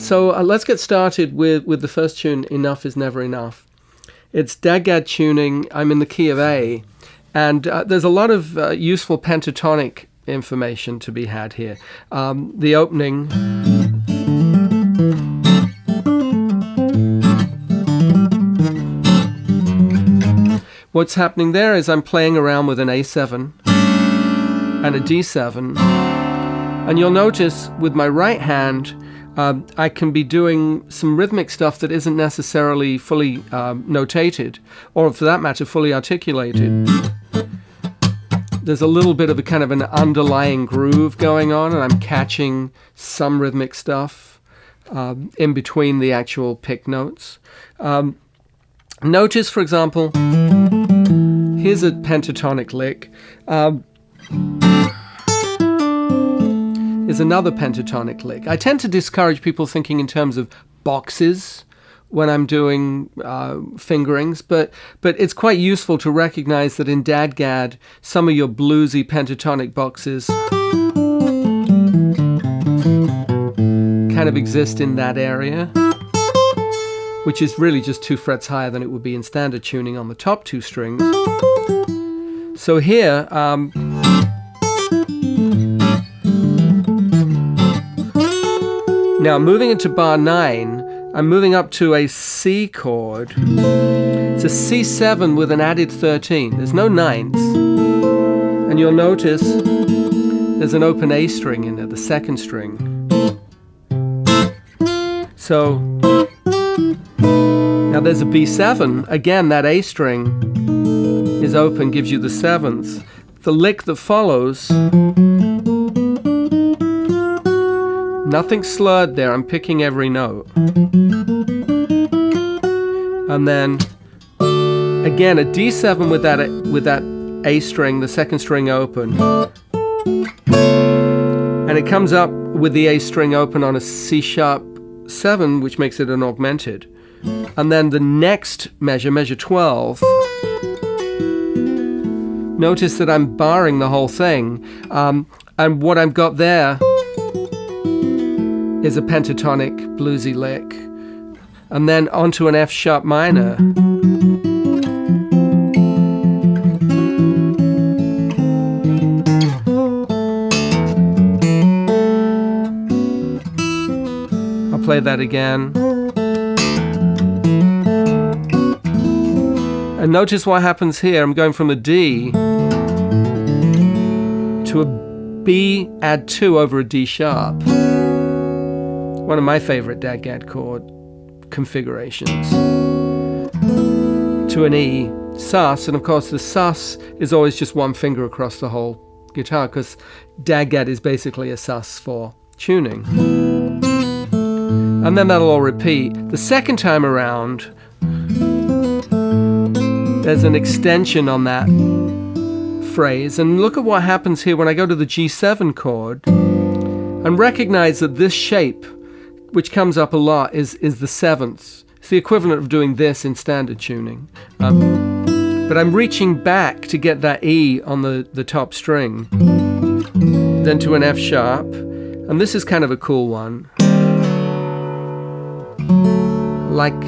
So let's get started with the first tune, Enough Is Never Enough. It's DAG-GAD tuning. I'm in the key of A, and there's a lot of useful pentatonic information to be had here. The opening. What's happening there is I'm playing around with an A7 and a D7, and you'll notice with my right hand I can be doing some rhythmic stuff that isn't necessarily fully notated, or for that matter fully articulated. There's a little bit of a kind of an underlying groove going on, and I'm catching some rhythmic stuff in between the actual pick notes. Notice, for example, here's a pentatonic lick. Is another pentatonic lick. I tend to discourage people thinking in terms of boxes when I'm doing fingerings, but it's quite useful to recognize that in DAG-GAD, some of your bluesy pentatonic boxes kind of exist in that area, which is really just 2 frets higher than it would be in standard tuning on the top 2 strings. So here, now moving into bar 9, I'm moving up to a C chord. It's a C7 with an added 13. There's no 9s. And you'll notice there's an open A string in there, the 2nd string. So now there's a B7. Again, that A string is open, gives you the 7th. The lick that follows, nothing slurred there, I'm picking every note. And then, again, a D7 with that A string, the 2nd string open. And it comes up with the A string open on a C sharp 7, which makes it an augmented. And then the next measure, measure 12, notice that I'm barring the whole thing. And what I've got there is a pentatonic bluesy lick, and then onto an F sharp minor. I'll play that again. And notice what happens here. I'm going from a D to a B, add 2 over a D sharp. One of my favorite DAG-GAD chord configurations. To an E, sus, and of course the sus is always just 1 finger across the whole guitar, because DAG-GAD is basically a sus for tuning. And then that'll all repeat. The second time around, there's an extension on that phrase, and look at what happens here when I go to the G7 chord, and recognize that this shape, which comes up a lot, is the 7th. It's the equivalent of doing this in standard tuning. But I'm reaching back to get that E on the top string, then to an F sharp, and this is kind of a cool one. I like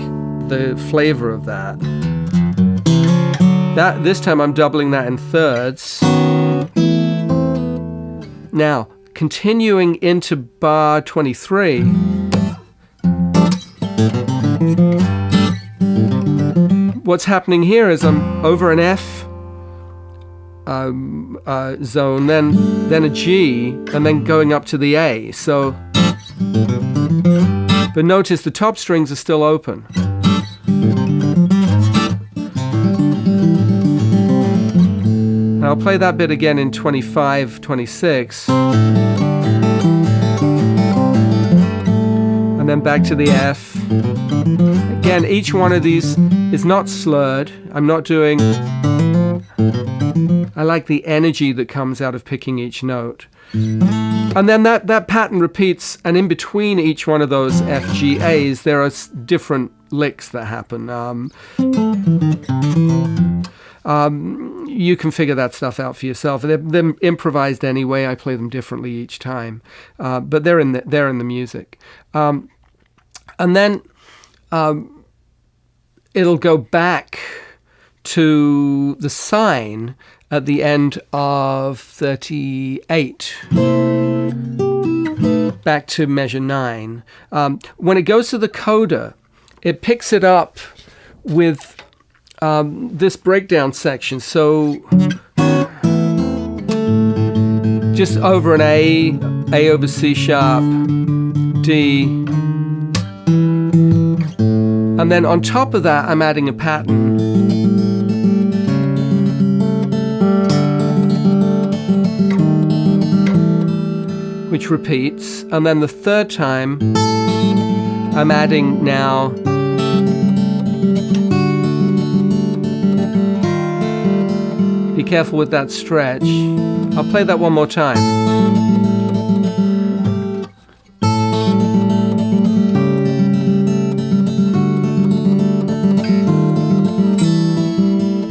the flavor of that. This time I'm doubling that in thirds. Now, continuing into bar 23, what's happening here is I'm over an F zone, then a G, and then going up to the A. So, but notice the top strings are still open. And I'll play that bit again in 25, 26. And then back to the F. Again, each one of these is not slurred. I'm not doing... I like the energy that comes out of picking each note. And then that pattern repeats, and in between each one of those F, G, A's, there are different licks that happen. You can figure that stuff out for yourself. They're improvised anyway. I play them differently each time, but they're in the music. And then it'll go back to the sign at the end of 38, back to measure 9. When it goes to the coda, it picks it up with this breakdown section. So just over an A over C sharp, D, and then on top of that I'm adding a pattern. Which repeats, and then the third time I'm adding now be careful with that stretch. I'll play that one more time.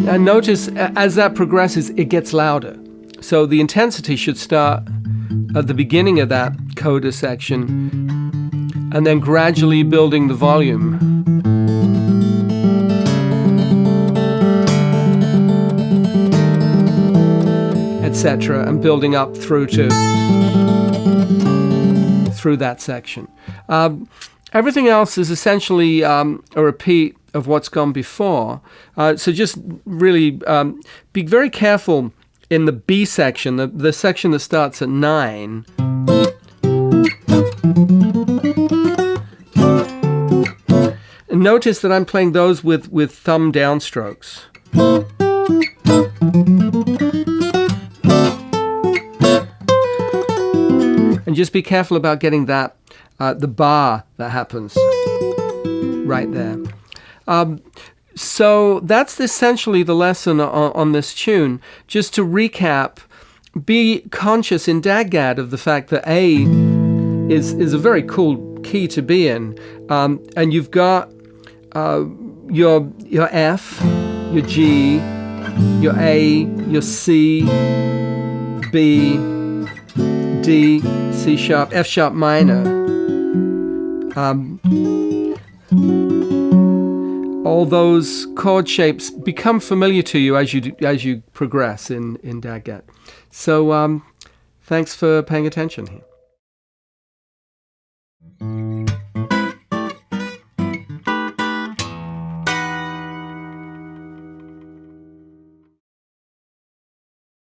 And notice as that progresses, it gets louder. So the intensity should start at the beginning of that coda section and then gradually building the volume. Etc. and building up through that section. Everything else is essentially a repeat of what's gone before. So just really be very careful in the B section, the section that starts at 9. And notice that I'm playing those with thumb downstrokes. And just be careful about getting that, the bar that happens right there. So that's essentially the lesson on this tune. Just to recap, be conscious in DAGAD of the fact that A is a very cool key to be in. And you've got your F, your G, your A, your C, B, D, C sharp, F sharp minor. All those chord shapes become familiar to you as you progress in DAGAD. So thanks for paying attention here.